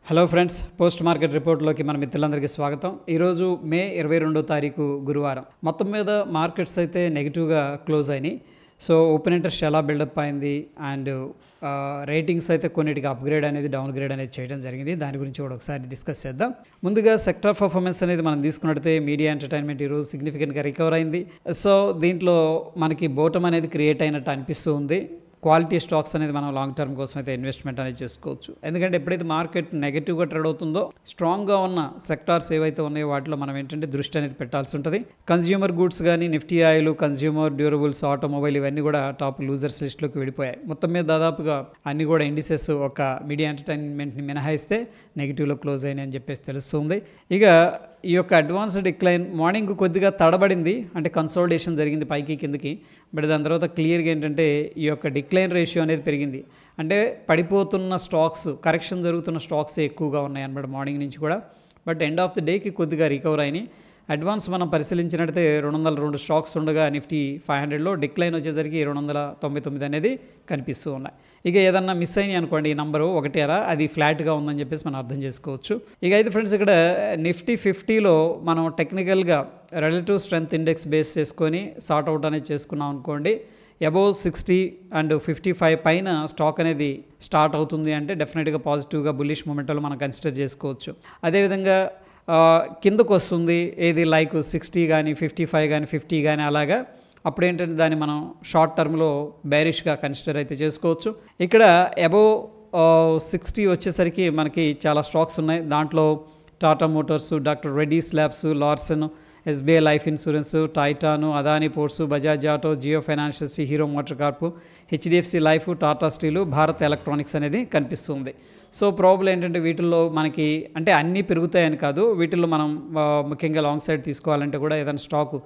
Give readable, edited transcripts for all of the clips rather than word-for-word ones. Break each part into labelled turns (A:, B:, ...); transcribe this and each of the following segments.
A: Hello friends, post market రిపోర్ట్లోకి మన మిత్రులందరికీ స్వాగతం. ఈరోజు మే 22వ తారీఖు గురువారం. మొత్తం మీద మార్కెట్స్ అయితే నెగిటివ్గా క్లోజ్ అయినాయి. సో ఓపెన్ ఇంట్రెస్ట్ ఎలా బిల్డప్ అయింది అండ్ రేటింగ్స్ అయితే కొన్నిటికి అప్గ్రేడ్ అనేది డౌన్గ్రేడ్ అనేది చేయడం జరిగింది. దాని గురించి కూడా ఒకసారి డిస్కస్ చేద్దాం. ముందుగా సెక్టర్ పర్ఫార్మెన్స్ అనేది మనం తీసుకున్నట్లయితే మీడియా ఎంటర్టైన్మెంట్ ఈరోజు సిగ్నిఫికెంట్గా రికవర్ అయింది. సో దీంట్లో మనకి బోటం అనేది క్రియేట్ అయినట్టు అనిపిస్తూ ఉంది. క్వాలిటీ స్టాక్స్ అనేది మనం లాంగ్ టర్మ్ కోసం అయితే ఇన్వెస్ట్మెంట్ అనేది చేసుకోవచ్చు. ఎందుకంటే ఎప్పుడైతే మార్కెట్ నెగిటివ్గా ట్రేడ్ అవుతుందో స్ట్రాంగ్గా ఉన్న సెక్టార్స్ ఏవైతే ఉన్నాయో వాటిలో మనం ఏంటంటే దృష్టి అనేది పెట్టాల్సి ఉంటుంది. కన్జ్యూమర్ గూడ్స్ కానీ, Nifty oil, consumer durables, automobile ఇవన్నీ కూడా టాప్ లూజర్స్ లిస్ట్లోకి వెళ్ళిపోయాయి. మొత్తం మీద దాదాపుగా అన్ని కూడా ఇండిసెస్ ఒక మీడియా ఎంటర్టైన్మెంట్ని మినహాయిస్తే నెగిటివ్లో క్లోజ్ అయినాయి అని చెప్పేసి తెలుస్తుంది. ఇక ఈ యొక్క అడ్వాన్స్ డిక్లైన్ మార్నింగ్ కొద్దిగా తడబడింది, అంటే కన్సోలిడేషన్ జరిగింది పైకి కిందకి. బట్ దాని తర్వాత క్లియర్గా ఏంటంటే ఈ యొక్క డిక్లైన్ రేషియో అనేది పెరిగింది. అంటే పడిపోతున్న స్టాక్స్, కరెక్షన్ జరుగుతున్న స్టాక్స్ ఎక్కువగా ఉన్నాయి అన్నమాట మార్నింగ్ నుంచి కూడా. బట్ ఎండ్ ఆఫ్ ది డేకి కొద్దిగా రికవర్ అయినాయి. అడ్వాన్స్ మనం పరిశీలించినట్లయితే 202 స్టాక్స్ ఉండగా నిఫ్టీ 500లో డిక్లైన్ వచ్చేసరికి 299 అనేది కనిపిస్తూ ఉన్నాయి. ఇక ఏదన్నా మిస్ అయినాయి అనుకోండి ఈ నంబరు ఒకటేరా, అది ఫ్లాట్గా ఉందని చెప్పేసి మనం అర్థం చేసుకోవచ్చు. ఇక అయితే ఫ్రెండ్స్, ఇక్కడ నిఫ్టీ 50లో మనం టెక్నికల్గా రిలేటివ్ స్ట్రెంత్ ఇండెక్స్ బేస్ చేసుకొని సార్ట్ అవుట్ అనేది చేసుకున్నాం అనుకోండి. అబోవ్ 60 అండ్ 55 పైన స్టాక్ అనేది స్టార్ట్ అవుతుంది అంటే డెఫినెట్గా పాజిటివ్గా బుల్లిష్ మూమెంట్లో మనం కన్సిడర్ చేసుకోవచ్చు. అదేవిధంగా కిందకు వస్తుంది ఏది లైక్ 60 కానీ 55 కానీ 50 కానీ అలాగా, అప్పుడు ఏంటంటే దాన్ని మనం షార్ట్ టర్మ్లో బేరిష్గా కన్సిడర్ అయితే చేసుకోవచ్చు. ఇక్కడ అబోవ్ 60 వచ్చేసరికి మనకి చాలా స్టాక్స్ ఉన్నాయి. దాంట్లో Tata Motors, doctor Reddy's Labs, Larsen, SBI Life Insurance, Titan, Adani Ports, Bajaj Auto, Jio Financials, Hero Motor Corp, HDFC Life, Tata Steel, Bharat Electronics అనేది కనిపిస్తుంది. సో ప్రాబ్లం ఏంటంటే వీటిల్లో మనకి అంటే అన్నీ పెరుగుతాయని కాదు, వీటిల్లో మనం ముఖ్యంగా లాంగ్ సైడ్ తీసుకోవాలంటే కూడా ఏదైనా స్టాకు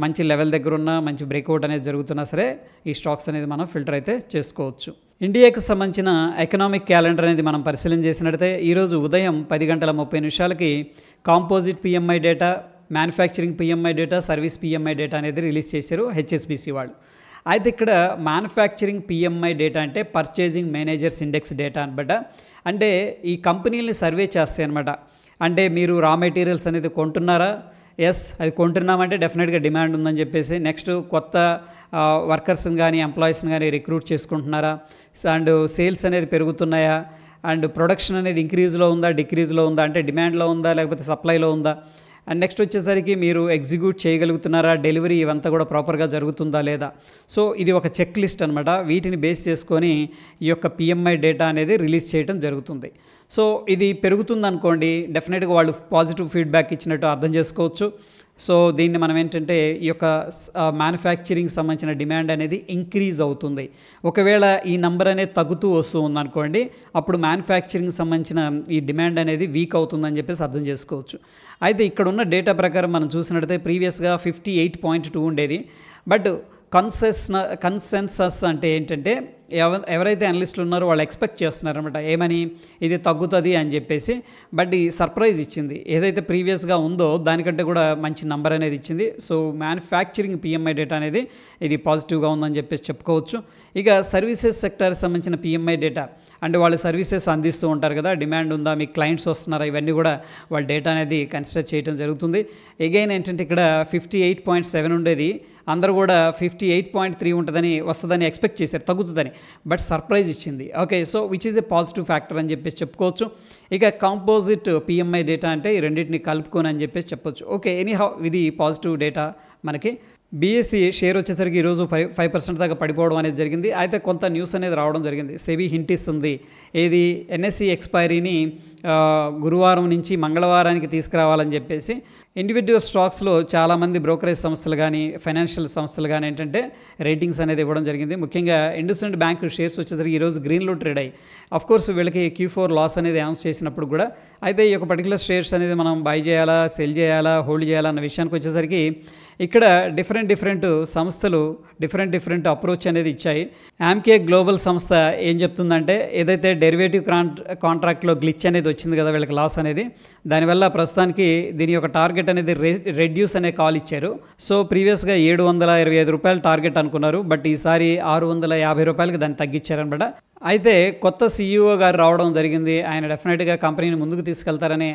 A: మంచి లెవెల్ దగ్గర ఉన్న మంచి బ్రేక్అవుట్ అనేది జరుగుతున్నా సరే ఈ స్టాక్స్ అనేది మనం ఫిల్టర్ అయితే చేసుకోవచ్చు. ఇండియాకి సంబంధించిన ఎకనామిక్ క్యాలెండర్ అనేది మనం పరిశీలన చేసినట్లయితే ఈరోజు ఉదయం 10:30 composite PMI data, manufacturing PMI data, service PMI data అనేది రిలీజ్ చేశారు హెచ్ఎస్బిసి వాళ్ళు. అయితే ఇక్కడ మ్యానుఫ్యాక్చరింగ్ పిఎంఐ డేటా అంటే పర్చేజింగ్ మేనేజర్స్ ఇండెక్స్ డేటా అనమాట. అంటే ఈ కంపెనీలని సర్వే చేస్తాయి అనమాట. అంటే మీరు రా మెటీరియల్స్ అనేది కొంటున్నారా? ఎస్, అది కొంటున్నామంటే డెఫినెట్గా డిమాండ్ ఉందని చెప్పేసి. నెక్స్ట్ కొత్త వర్కర్స్ని కానీ ఎంప్లాయీస్ని కానీ రిక్రూట్ చేసుకుంటున్నారా? అండ్ సేల్స్ అనేది పెరుగుతున్నాయా? అండ్ ప్రొడక్షన్ అనేది ఇంక్రీజ్లో ఉందా, డిక్రీజ్లో ఉందా, అంటే డిమాండ్లో ఉందా లేకపోతే సప్లైలో ఉందా? అండ్ నెక్స్ట్ వచ్చేసరికి మీరు ఎగ్జిక్యూట్ చేయగలుగుతున్నారా, డెలివరీ ఇవంతా కూడా ప్రాపర్గా జరుగుతుందా లేదా? సో ఇది ఒక చెక్ లిస్ట్ అనమాట. వీటిని బేస్ చేసుకొని ఈ యొక్క పిఎంఐ డేటా అనేది రిలీజ్ చేయడం జరుగుతుంది. సో ఇది పెరుగుతుందనుకోండి, డెఫినెట్గా వాళ్ళు పాజిటివ్ ఫీడ్బ్యాక్ ఇచ్చినట్టు అర్థం చేసుకోవచ్చు. సో దీన్ని మనం ఏంటంటే ఈ యొక్క మ్యానుఫ్యాక్చరింగ్ సంబంధించిన డిమాండ్ అనేది ఇంక్రీజ్ అవుతుంది. ఒకవేళ ఈ నెంబర్ అనేది తగ్గుతూ వస్తూ ఉందనుకోండి, అప్పుడు మ్యానుఫ్యాక్చరింగ్ సంబంధించిన ఈ డిమాండ్ అనేది వీక్ అవుతుందని చెప్పేసి అర్థం చేసుకోవచ్చు. అయితే ఇక్కడ ఉన్న డేటా ప్రకారం మనం చూసినట్లయితే ప్రీవియస్గా 58.2 ఉండేది. బట్ కన్సెన్సస్ అంటే ఏంటంటే ఎవరైతే అనలిస్టులు ఉన్నారో వాళ్ళు ఎక్స్పెక్ట్ చేస్తున్నారు అనమాట, ఏమని ఇది తగ్గుతుంది అని చెప్పేసి. బట్ ఈ సర్ప్రైజ్ ఇచ్చింది, ఏదైతే ప్రీవియస్గా ఉందో దానికంటే కూడా మంచి నంబర్ అనేది ఇచ్చింది. సో మ్యానుఫ్యాక్చరింగ్ పిఎంఐ డేటా అనేది ఇది పాజిటివ్గా ఉందని చెప్పేసి చెప్పుకోవచ్చు. ఇక సర్వీసెస్ సెక్టార్కి సంబంధించిన పిఎంఐ డేటా, అంటే వాళ్ళు సర్వీసెస్ అందిస్తూ ఉంటారు కదా, డిమాండ్ ఉందా, మీకు క్లయింట్స్ వస్తున్నారా, ఇవన్నీ కూడా వాళ్ళ డేటా అనేది కన్సిడర్ చేయడం జరుగుతుంది. ఎగైన్ ఏంటంటే ఇక్కడ 58.7 ఉండేది, అందరూ కూడా 58.3 ఉంటుందని వస్తుందని ఎక్స్పెక్ట్ చేశారు, తగ్గుతుందని. బట్ సర్ప్రైజ్ ఇచ్చింది. Okay, so which is a positive factor అని చెప్పేసి చెప్పుకోవచ్చు. ఇక కాంపోజిట్ పిఎంఐ డేటా అంటే ఈ రెండింటిని కలుపుకొని అని చెప్పేసి చెప్పొచ్చు. ఓకే, ఎనీహౌ ఇది పాజిటివ్ డేటా మనకి. బీఎస్సీ షేర్ వచ్చేసరికి ఈరోజు 5% దాకా పడిపోవడం అనేది జరిగింది. అయితే కొంత న్యూస్ అనేది రావడం జరిగింది. సెబీ హింట్ ఇస్తుంది, ఏది ఎన్ఎస్సి ఎక్స్పైరీని గురువారం నుంచి మంగళవారానికి తీసుకురావాలని చెప్పేసి. ఇండివిజువల్ స్టాక్స్లో చాలామంది బ్రోకరేజ్ సంస్థలు కానీ ఫైనాన్షియల్ సంస్థలు కానీ ఏంటంటే రేటింగ్స్ అనేది ఇవ్వడం జరిగింది. ముఖ్యంగా ఇండస్ఇండ్ బ్యాంక్ షేర్స్ వచ్చేసరికి ఈరోజు గ్రీన్లో ట్రేడ్ అయ్యి, అఫ్కోర్స్ వీళ్ళకి Q4 లాస్ అనేది అనౌన్స్ చేసినప్పుడు కూడా. అయితే ఈ యొక్క పర్టికులర్ షేర్స్ అనేది మనం బై చేయాలా, సెల్ చేయాలా, హోల్డ్ చేయాలా అన్న విషయానికి వచ్చేసరికి ఇక్కడ డిఫరెంట్ సంస్థలు డిఫరెంట్ అప్రోచ్ అనేది ఇచ్చాయి. ఆమ్కే గ్లోబల్ సంస్థ ఏం చెప్తుందంటే, ఏదైతే డెరివేటివ్ కాంట్రాక్ట్లో గ్లిచ్ అనేది వచ్చింది కదా వీళ్ళకి లాస్ అనేది, దానివల్ల ప్రస్తుతానికి దీని యొక్క టార్గెట్ అనేది రెడ్యూస్ అనే కాల్ ఇచ్చారు. సో ప్రీవియస్గా 725 రూపాయలు టార్గెట్ అనుకున్నారు, బట్ ఈసారి 650 రూపాయలకి దాన్ని తగ్గించారనమాట. అయితే కొత్త సీఈఓ గారు రావడం జరిగింది. ఆయన డెఫినెట్గా కంపెనీని ముందుకు తీసుకెళ్తారని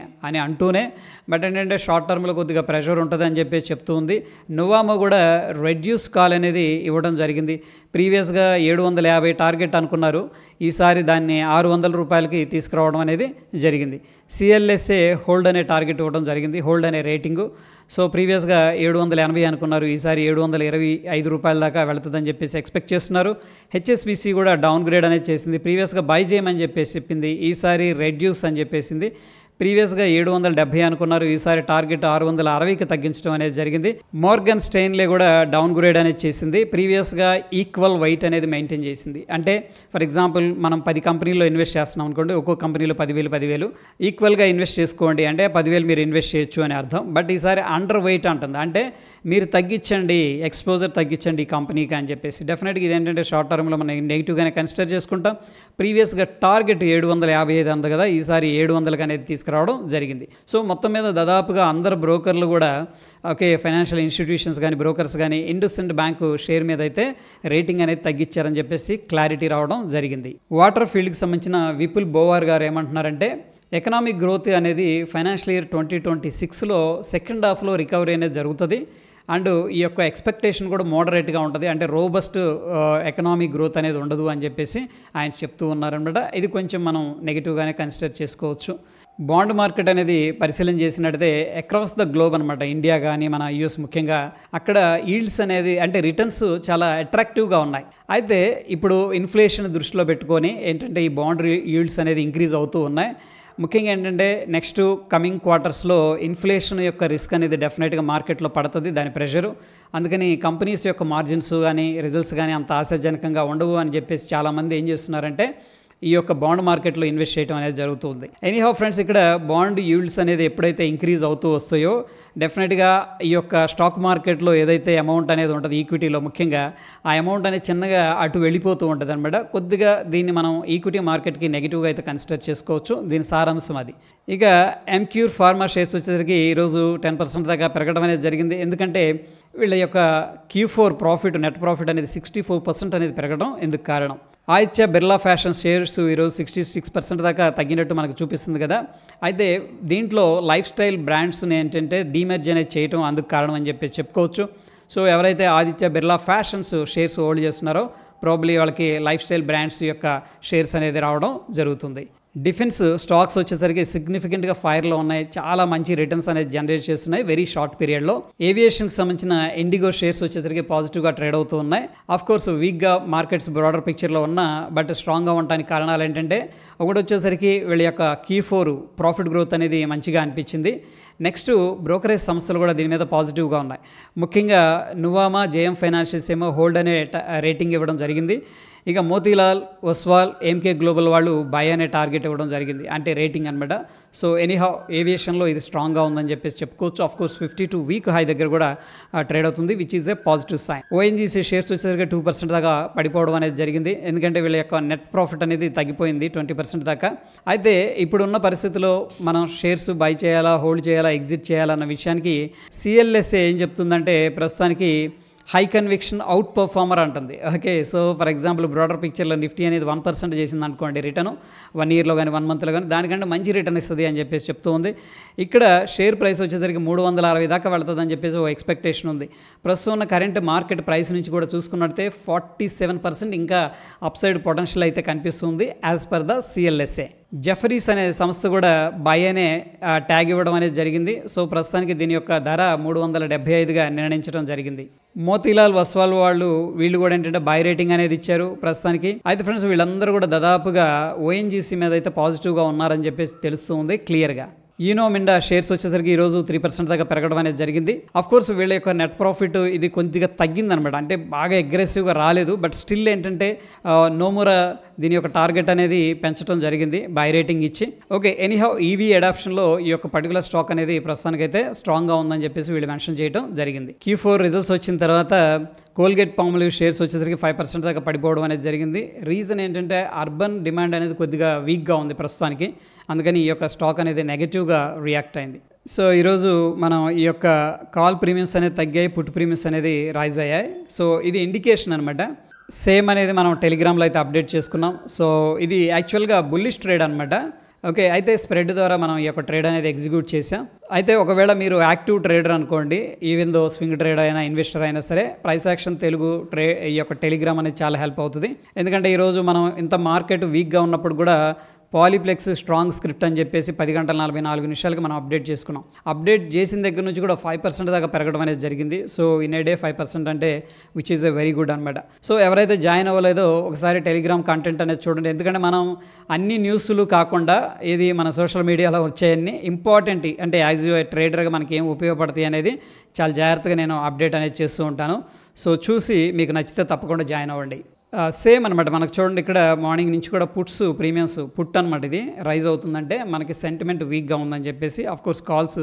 A: అంటూనే, బట్ ఏంటంటే షార్ట్ టర్మ్లో కొద్దిగా ప్రెషర్ ఉంటుందని చెప్పేసి చెప్తూ ఉంది. నువామో కూడా రెడ్యూస్ కాల్ అనేది ఇవ్వడం జరిగింది. ప్రీవియస్గా 750 టార్గెట్ అనుకున్నారు, ఈసారి దాన్ని 600 రూపాయలకి తీసుకురావడం అనేది జరిగింది. సిఎల్ఎస్ఏ హోల్డ్ అనే టార్గెట్ ఇవ్వడం జరిగింది, హోల్డ్ అనే రేటింగు. సో ప్రీవియస్గా 780 అనుకున్నారు, ఈసారి 725 రూపాయల దాకా వెళుతుందని చెప్పేసి ఎక్స్పెక్ట్ చేస్తున్నారు. హెచ్ఎస్బిసి కూడా డౌన్ గ్రేడ్ అనేది చేసింది. ప్రీవియస్గా బై చేయమని చెప్పేసి చెప్పింది, ఈసారి రెడ్యూస్ అని చెప్పేసింది. ప్రీవియస్గా 770 అనుకున్నారు, ఈసారి టార్గెట్ 660కి తగ్గించడం అనేది జరిగింది. మోర్గన్ స్టెయిన్లే కూడా డౌన్ గ్రేడ్ అనేది చేసింది. ప్రీవియస్గా ఈక్వల్ వైట్ అనేది మెయింటైన్ చేసింది. అంటే ఫర్ ఎగ్జాంపుల్ మనం 10 కంపెనీల్లో ఇన్వెస్ట్ చేస్తున్నాం అనుకోండి, ఒక్కో కంపెనీలో 10,000 ఈక్వల్గా ఇన్వెస్ట్ చేసుకోండి అంటే 10,000 మీరు ఇన్వెస్ట్ చేయొచ్చు అని అర్థం. బట్ ఈసారి అండర్ వెయిట్ అంటుంది, అంటే మీరు తగ్గించండి, ఎక్స్పోజర్ తగ్గించండి ఈ కంపెనీకి అని చెప్పేసి. డెఫినెట్గా ఇదేంటంటే షార్ట్ టర్మ్లో మనం నెగిటివ్గానే కన్సిడర్ చేసుకుంటాం. ప్రీవియస్గా టార్గెట్ 755 అంది కదా, ఈసారి 700కి అనేది తీసుకురావడం జరిగింది. సో మొత్తం మీద దాదాపుగా అందరు బ్రోకర్లు కూడా ఫైనాన్షియల్ ఇన్స్టిట్యూషన్స్ కానీ బ్రోకర్స్ కానీ ఇండస్ఇండ్ బ్యాంకు షేర్ మీద అయితే రేటింగ్ అనేది తగ్గించారని చెప్పేసి క్లారిటీ రావడం జరిగింది. వాటర్ ఫీల్డ్కి సంబంధించిన విపుల్ బోవార్ గారు ఏమంటున్నారంటే, ఎకనామిక్ గ్రోత్ అనేది ఫైనాన్షియల్ ఇయర్ 2026లో సెకండ్ హాఫ్లో రికవరీ అనేది జరుగుతుంది. అండ్ ఈ యొక్క ఎక్స్పెక్టేషన్ కూడా మోడరేట్గా ఉంటుంది, అంటే రోబస్ట్ ఎకనామిక్ గ్రోత్ అనేది ఉండదు అని చెప్పేసి ఆయన చెప్తూ ఉన్నారనమాట. ఇది కొంచెం మనం నెగిటివ్గానే కన్సిడర్ చేసుకోవచ్చు. బాండ్ మార్కెట్ అనేది పరిశీలన చేసినట్టయితే అక్రాస్ ద గ్లోబ్ అనమాట, ఇండియా కానీ మన యూఎస్ ముఖ్యంగా, అక్కడ ఈల్డ్స్ అనేది అంటే రిటర్న్స్ చాలా అట్రాక్టివ్గా ఉన్నాయి. అయితే ఇప్పుడు ఇన్ఫ్లేషన్ దృష్టిలో పెట్టుకొని ఏంటంటే ఈ బాండ్ ఈల్డ్స్ అనేది ఇంక్రీజ్ అవుతూ ఉన్నాయి. ముఖ్యంగా ఏంటంటే నెక్స్ట్ కమింగ్ క్వార్టర్స్లో ఇన్ఫ్లేషన్ యొక్క రిస్క్ అనేది డెఫినెట్గా మార్కెట్లో పడుతుంది, దాని ప్రెషరు. అందుకని కంపెనీస్ యొక్క మార్జిన్స్ కానీ రిజల్ట్స్ కానీ అంత ఆశాజనకంగా ఉండవు అని చెప్పేసి చాలామంది ఏం చేస్తున్నారంటే ఈ యొక్క బాండ్ మార్కెట్లో ఇన్వెస్ట్ చేయడం అనేది జరుగుతుంది. ఎనీహౌ ఫ్రెండ్స్, ఇక్కడ బాండ్ ఈల్డ్స్ అనేది ఎప్పుడైతే ఇంక్రీజ్ అవుతూ వస్తాయో డెఫినెట్గా ఈ యొక్క స్టాక్ మార్కెట్లో ఏదైతే అమౌంట్ అనేది ఉంటుంది ఈక్విటీలో ముఖ్యంగా, ఆ అమౌంట్ అనేది చిన్నగా అటు వెళ్ళిపోతూ ఉంటుంది అనమాట. కొద్దిగా దీన్ని మనం ఈక్విటీ మార్కెట్కి నెగిటివ్గా అయితే కన్సిడర్ చేసుకోవచ్చు. దీని సారాంశం అది. ఇక ఎంక్యూర్ ఫార్మా షేర్స్ వచ్చేసరికి ఈరోజు 10% దాకా పెరగడం అనేది జరిగింది. ఎందుకంటే వీళ్ళ యొక్క Q4 ప్రాఫిట్, నెట్ ప్రాఫిట్ అనేది 64% అనేది పెరగడం ఎందుకు కారణం. ఆదిత్య బిర్లా ఫ్యాషన్ షేర్స్ ఈరోజు 66% దాకా తగ్గినట్టు మనకు చూపిస్తుంది కదా. అయితే దీంట్లో లైఫ్ స్టైల్ బ్రాండ్స్ని ఏంటంటే డీమెర్జ్ అనేది చేయడం అందుకు కారణం అని చెప్పేసి చెప్పుకోవచ్చు. సో ఎవరైతే Aditya Birla fashions shares hold చేస్తున్నారో ప్రాబ్లీ వాళ్ళకి లైఫ్ స్టైల్ బ్రాండ్స్ యొక్క షేర్స్ అనేది రావడం జరుగుతుంది. డిఫెన్స్ స్టాక్స్ వచ్చేసరికి సిగ్నిఫికెంట్గా ఫైర్లో ఉన్నాయి, చాలా మంచి రిటర్న్స్ అనేది జనరేట్ చేస్తున్నాయి వెరీ షార్ట్ పీరియడ్లో. ఏవియేషన్కి సంబంధించిన ఇండిగో షేర్స్ వచ్చేసరికి పాజిటివ్గా ట్రేడ్ అవుతూ ఉన్నాయి. ఆఫ్కోర్స్ వీక్గా మార్కెట్స్ బ్రాడర్ పిక్చర్లో ఉన్న, బట్ స్ట్రాంగ్గా ఉండడానికి కారణాలు ఏంటంటే ఒకటి వచ్చేసరికి వీళ్ళ యొక్క Q4 ప్రాఫిట్ గ్రోత్ అనేది మంచిగా అనిపించింది. నెక్స్ట్ బ్రోకరేజ్ సంస్థలు కూడా దీని మీద పాజిటివ్గా ఉన్నాయి. ముఖ్యంగా నువామా, జేఎం ఫైనాన్షియల్స్ ఏమో హోల్డ్ అనే రేటింగ్ ఇవ్వడం జరిగింది. ఇక మోతీలాల్ ఒస్వాల్, ఎంకే గ్లోబల్ వాళ్ళు బై అనే టార్గెట్ ఇవ్వడం జరిగింది, అంటే రేటింగ్ అనమాట. సో ఎనీహౌ ఏవియేషన్లో ఇది స్ట్రాంగ్గా ఉందని చెప్పేసి చెప్పుకోవచ్చు. ఆఫ్కోర్స్ 52 వీక్ హై దగ్గర కూడా ట్రేడ్ అవుతుంది, which is a positive sign. ONGC shares వచ్చేసరికి 2% దాకా పడిపోవడం అనేది జరిగింది, ఎందుకంటే వీళ్ళ యొక్క నెట్ ప్రాఫిట్ అనేది తగ్గిపోయింది 20% దాకా. అయితే ఇప్పుడున్న పరిస్థితిలో మనం షేర్స్ బై చేయాలా, హోల్డ్ చేయాలా, ఎగ్జిట్ చేయాలన్న విషయానికి సిఎల్ఎస్ఏ ఏం చెప్తుందంటే ప్రస్తుతానికి హై కన్విక్షన్ అవుట్ పర్ఫార్మర్ అంటుంది. Okay, so for example broader పిక్చర్లో నిఫ్టీ అనేది 1% చేసింది అనుకోండి రిటర్న్ 1 ఇయర్లో కానీ 1 మంత్లో కానీ, దానికంటే మంచి రిటర్న్ ఇస్తుంది అని చెప్పేసి చెప్తూ ఉంది. ఇక్కడ షేర్ ప్రైస్ వచ్చేసరికి 360 దాకా వెళ్తుందని చెప్పేసి ఓ ఎక్స్పెక్టేషన్ ఉంది. ప్రస్తుతం ఉన్న కరెంట్ మార్కెట్ ప్రైస్ నుంచి కూడా చూసుకున్నట్టే 47% ఇంకా అప్సైడ్ పొటెన్షియల్ అయితే కనిపిస్తుంది as per the CLSA. Jeffries అనే సంస్థ కూడా బై అనే ట్యాగ్ ఇవ్వడం అనేది జరిగింది. సో ప్రస్తుతానికి దీని యొక్క ధర 375గా నిర్ణయించడం జరిగింది. మోతీలాల్ ఒస్వాల్ వీళ్ళు కూడా ఏంటంటే బై రేటింగ్ అనేది ఇచ్చారు ప్రస్తుతానికి. అయితే ఫ్రెండ్స్ వీళ్ళందరూ కూడా దాదాపుగా ఓఎన్జీసీ మీద అయితే పాజిటివ్గా ఉన్నారని చెప్పేసి తెలుస్తూ ఉంది క్లియర్గా. యూనో మిండా షేర్స్ వచ్చేసరికి ఈరోజు 3% దాకా పెరగడం అనేది జరిగింది. అఫ్కోర్స్ వీళ్ళ యొక్క నెట్ ప్రాఫిట్ ఇది కొద్దిగా తగ్గిందనమాట, అంటే బాగా అగ్రెసివ్గా రాలేదు, బట్ స్టిల్ ఏంటంటే నోమురా దీని యొక్క టార్గెట్ అనేది పెంచడం జరిగింది బై రేటింగ్ ఇచ్చి. ఓకే, ఎనీహౌ ఈవీ అడాప్షన్లో ఈ యొక్క పర్టికులర్ స్టాక్ అనేది ప్రస్తుతానికైతే స్ట్రాంగ్గా ఉందని చెప్పేసి వీళ్ళు మెన్షన్ చేయడం జరిగింది. Q4 రిజల్ట్స్ వచ్చిన తర్వాత కోల్గేట్ పామ్లివ్ షేర్స్ వచ్చేసరికి 5% దాకా పడిపోవడం అనేది జరిగింది. రీజన్ ఏంటంటే అర్బన్ డిమాండ్ అనేది కొద్దిగా వీక్గా ఉంది ప్రస్తుతానికి, అందుకని ఈ యొక్క స్టాక్ అనేది నెగటివ్గా రియాక్ట్ అయింది. సో ఈరోజు మనం ఈ యొక్క కాల్ ప్రీమియమ్స్ అనేది తగ్గాయి, పుట్ ప్రీమియమ్స్ అనేది రైజ్ అయ్యాయి. సో ఇది ఇండికేషన్ అనమాట. సేమ్ అనేది మనం టెలిగ్రామ్లో అయితే అప్డేట్ చేసుకున్నాం. సో ఇది యాక్చువల్గా బుల్లిష్ ట్రేడ్ అనమాట. ఓకే, అయితే స్ప్రెడ్ ద్వారా మనం ఈ యొక్క ట్రేడ్ అనేది ఎగ్జిక్యూట్ చేసాం. అయితే ఒకవేళ మీరు యాక్టివ్ ట్రేడర్ అనుకోండి, ఈవెన్ దో స్వింగ్ ట్రేడర్ అయినా ఇన్వెస్టర్ అయినా సరే, ప్రైస్ యాక్షన్ తెలుగు ఈ యొక్క టెలిగ్రామ్ అనేది చాలా హెల్ప్ అవుతుంది. ఎందుకంటే ఈరోజు మనం ఇంత మార్కెట్ వీక్గా ఉన్నప్పుడు కూడా పాలీప్లెక్స్ స్ట్రాంగ్ స్క్రిప్ట్ అని చెప్పేసి 10 గంటల 44 నిమిషాలకి మనం అప్డేట్ చేసుకున్నాం. అప్డేట్ చేసిన దగ్గర నుంచి కూడా 5% దాకా పెరగడం అనేది జరిగింది. సో ఇన్ ఏ డే 5% అంటే which is a very good అనమాట. సో ఎవరైతే జాయిన్ అవ్వలేదో ఒకసారి టెలిగ్రామ్ కంటెంట్ అనేది చూడండి. ఎందుకంటే మనం అన్ని న్యూస్లు కాకుండా ఏది మన సోషల్ మీడియాలో వచ్చేయన్ని ఇంపార్టెంట్, అంటే యాజ్ ఏ ట్రేడర్గా మనకి ఏం ఉపయోగపడతాయి అనేది చాలా జాగ్రత్తగా నేను అప్డేట్ అనేది చేస్తూ ఉంటాను. సో చూసి మీకు నచ్చితే తప్పకుండా జాయిన్ అవ్వండి. సేమ్ అనమాట. మనకు చూడండి ఇక్కడ మార్నింగ్ నుంచి కూడా పుట్స్ ప్రీమియమ్స్ పుట్ అనమాట. ఇది రైజ్ అవుతుందంటే మనకి సెంటిమెంట్ వీక్గా ఉందని చెప్పేసి, కోర్స్ కాల్స్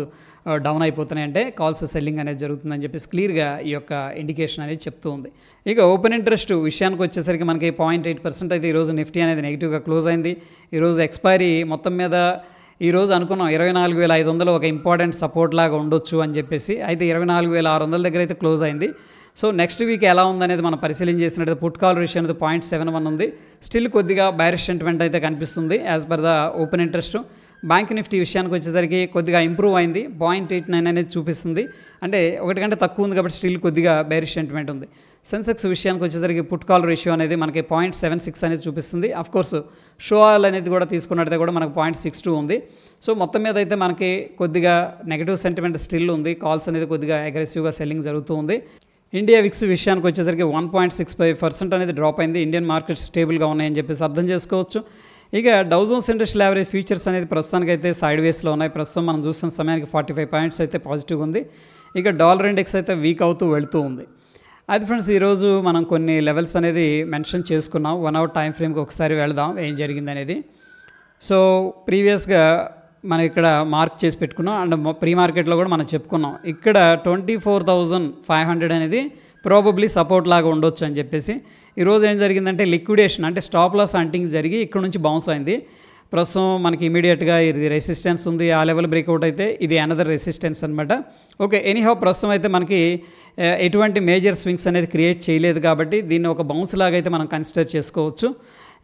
A: డౌన్ అయిపోతున్నాయి అంటే కాల్స్ సెల్లింగ్ అనేది జరుగుతుందని చెప్పేసి క్లియర్గా ఈ యొక్క ఇండికేషన్ అనేది చెప్తూ ఉంది. ఇక ఓపెన్ ఇంట్రెస్ట్ విషయానికి వచ్చేసరికి మనకి 0.8% అయితే ఈరోజు నిఫ్టీ అనేది నెగిటివ్గా క్లోజ్ అయింది. ఈరోజు ఎక్స్పైరీ మొత్తం మీద ఈరోజు అనుకున్నాం 24,500 ఒక ఇంపార్టెంట్ సపోర్ట్ లాగా ఉండొచ్చు అని చెప్పేసి, అయితే 24,600 దగ్గర అయితే క్లోజ్ అయింది. సో నెక్స్ట్ వీక్ ఎలా ఉందనేది మనం పరిశీలన చేసినట్టు పుట్ కాల్ రేషియో అనేది 0.71 ఉంది. స్టిల్ కొద్దిగా బైరిష్ సెంటిమెంట్ అయితే కనిపిస్తుంది as per the open interest. Bank Nifty విషయానికి వచ్చేసరికి కొద్దిగా ఇంప్రూవ్ అయింది, 0.89 అనేది చూపిస్తుంది. అంటే ఒకటి కంటే తక్కువ ఉంది కాబట్టి స్టిల్ కొద్దిగా బైరిష్ సెంటిమెంట్ ఉంది. సెన్సెక్స్ విషయానికి వచ్చేసరికి పుట్ కాల్ రేషియో అనేది మనకి 0.76 అనేది చూపిస్తుంది. కోర్స్ షో ఆల్ అనేది కూడా తీసుకున్నట్టయితే కూడా మనకు 0.62 ఉంది. సో మొత్తం మీద అయితే మనకి కొద్దిగా నెగిటివ్ సెంటిమెంట్ స్టిల్ ఉంది. కాల్స్ అనేది కొద్దిగా అగ్రెసివ్గా సెల్లింగ్ జరుగుతూ ఉంది. ఇండియా విక్స్ విషయానికి వచ్చేసరికి 1.65% అనేది డ్రాప్ అయింది. ఇండియన్ మార్కెట్స్ స్టేబుల్గా ఉన్నాయని చెప్పేసి అర్థం చేసుకోవచ్చు. ఇక Dow Jones industrial average futures అనేది ప్రస్తుతానికి అయితే సైడ్ వేస్లో ఉన్నాయి. ప్రస్తుతం మనం చూస్తున్న సమయానికి 45 పాయింట్స్ అయితే పాజిటివ్గా ఉంది. ఇక డాలర్ ఇండెక్స్ అయితే వీక్ అవుతూ వెళుతూ ఉంది. అది ఫ్రెండ్స్, ఈరోజు మనం కొన్ని లెవెల్స్ అనేది మెన్షన్ చేసుకున్నాం. 1 అవర్ టైం ఫ్రేమ్కి ఒకసారి వెళదాం ఏం జరిగింది అనేది. సో ప్రీవియస్గా మనం ఇక్కడ మార్క్ చేసి పెట్టుకున్నాం అండ్ ప్రీ మార్కెట్లో కూడా మనం చెప్పుకున్నాం. ఇక్కడ 24,500 అనేది ప్రాబబ్లీ సపోర్ట్ లాగా ఉండొచ్చు అని చెప్పేసి. ఈరోజు ఏం జరిగిందంటే లిక్విడేషన్, అంటే స్టాప్ లాస్ హంటింగ్ జరిగి ఇక్కడ నుంచి బౌన్స్ అయింది. ప్రస్తుతం మనకి ఇమీడియట్గా ఇది రెసిస్టెన్స్ ఉంది. ఆ లెవెల్ బ్రేక్అవుట్ అయితే ఇది అనదర్ రెసిస్టెన్స్ అనమాట. ఓకే, ఎనీహౌ ప్రస్తుతం అయితే మనకి ఎటువంటి మేజర్ స్వింగ్స్ అనేది క్రియేట్ చేయలేదు కాబట్టి దీన్ని ఒక బౌన్స్ లాగా అయితే మనం కన్సిడర్ చేసుకోవచ్చు.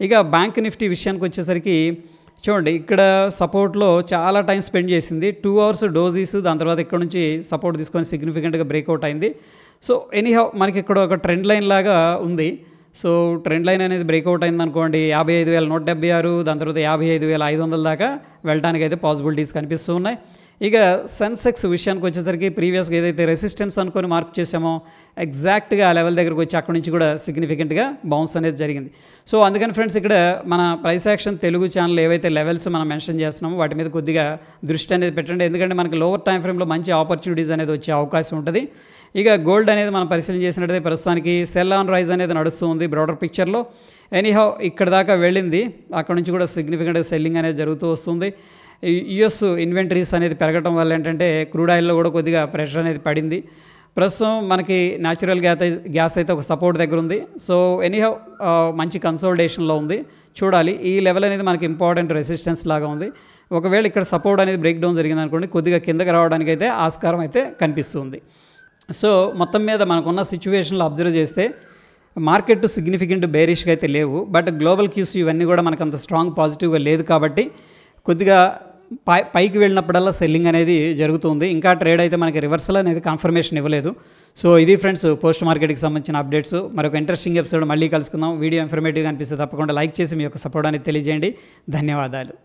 A: ఇక బ్యాంక్ నిఫ్టీ విషయానికి వచ్చేసరికి చూడండి, ఇక్కడ సపోర్ట్లో చాలా టైం స్పెండ్ చేసింది. 2 అవర్స్ డోజీస్, దాని తర్వాత ఇక్కడ నుంచి సపోర్ట్ తీసుకొని సిగ్నిఫికెంట్గా బ్రేక్అవుట్ అయింది. సో ఎనీహౌ మనకి ఇక్కడ ఒక ట్రెండ్ లైన్ లాగా ఉంది. సో ట్రెండ్ లైన్ అనేది బ్రేక్అవుట్ అయింది అనుకోండి, 55,176, దాని తర్వాత 55,500 దాకా వెళ్ళడానికి అయితే పాసిబిలిటీస్ కనిపిస్తూ ఉన్నాయి. ఇక సెన్సెక్స్ విషయానికి వచ్చేసరికి ప్రీవియస్గా ఏదైతే రెసిస్టెన్స్ అనుకొని మార్క్ చేసామో ఎగ్జాక్ట్గా ఆ లెవెల్ దగ్గరకు వచ్చి అక్కడి నుంచి కూడా సిగ్నిఫికెంట్గా బౌన్స్ అనేది జరిగింది. సో అందుకని ఫ్రెండ్స్, ఇక్కడ మన ప్రైస్ యాక్షన్ తెలుగు ఛానల్ ఏవైతే లెవెల్స్ మనం మెన్షన్ చేస్తున్నామో వాటి మీద కొద్దిగా దృష్టి అనేది పెట్టండి. ఎందుకంటే మనకి లోవర్ టైం ఫ్రేమ్లో మంచి ఆపర్చునిటీస్ అనేది వచ్చే అవకాశం ఉంటుంది. ఇక గోల్డ్ అనేది మనం పరిశీలన చేసినట్టయితే ప్రస్తుతానికి సెల్ ఆన్ రైజ్ అనేది నడుస్తూ ఉంది బ్రాడర్ పిక్చర్లో. ఎనీహౌ ఇక్కడ దాకా వెళ్ళింది, అక్కడ నుంచి కూడా సిగ్నిఫికెంట్గా సెల్లింగ్ అనేది జరుగుతూ వస్తుంది. యుఎస్ ఇన్వెంటరీస్ అనేది పెరగడం వల్ల ఏంటంటే క్రూడ్ ఆయిల్లో కూడా కొద్దిగా ప్రెషర్ అనేది పడింది. ప్రస్తుతం మనకి న్యాచురల్ గ్యాస్ అయితే ఒక సపోర్ట్ దగ్గర ఉంది. సో ఎనీహౌ మంచి కన్సోలిడేషన్లో ఉంది. చూడాలి, ఈ లెవెల్ అనేది మనకి ఇంపార్టెంట్ రెసిస్టెన్స్ లాగా ఉంది. ఒకవేళ ఇక్కడ సపోర్ట్ అనేది బ్రేక్ డౌన్ జరిగింది అనుకోండి, కొద్దిగా కిందకి రావడానికి అయితే ఆస్కారం అయితే కనిపిస్తుంది. సో మొత్తం మీద మనకున్న సిచ్యువేషన్లో అబ్జర్వ్ చేస్తే మార్కెట్ సిగ్నిఫికెంట్ బేరిష్గా అయితే లేవు. బట్ గ్లోబల్ క్యూస్ ఇవన్నీ కూడా మనకు అంత స్ట్రాంగ్ పాజిటివ్గా లేదు కాబట్టి కొద్దిగా పైకి వెళ్ళినప్పుడల్లా సెల్లింగ్ అనేది జరుగుతుంది. ఇంకా ట్రేడ్ అయితే మనకి రివర్సల్ అనేది కన్ఫర్మేషన్ ఇవ్వలేదు. సో ఇది ఫ్రెండ్స్ పోస్ట్ మార్కెట్కి సంబంధించిన అప్డేట్స్. మరొక ఇంట్రెస్టింగ్ ఎపిసోడ్ మళ్ళీ కలుసుకుందాం. వీడియో ఇన్ఫర్మేటివ్గా అనిపిస్తే తప్పకుండా లైక్ చేసి మీ యొక్క సపోర్ట్ అనేది తెలియజేయండి. ధన్యవాదాలు.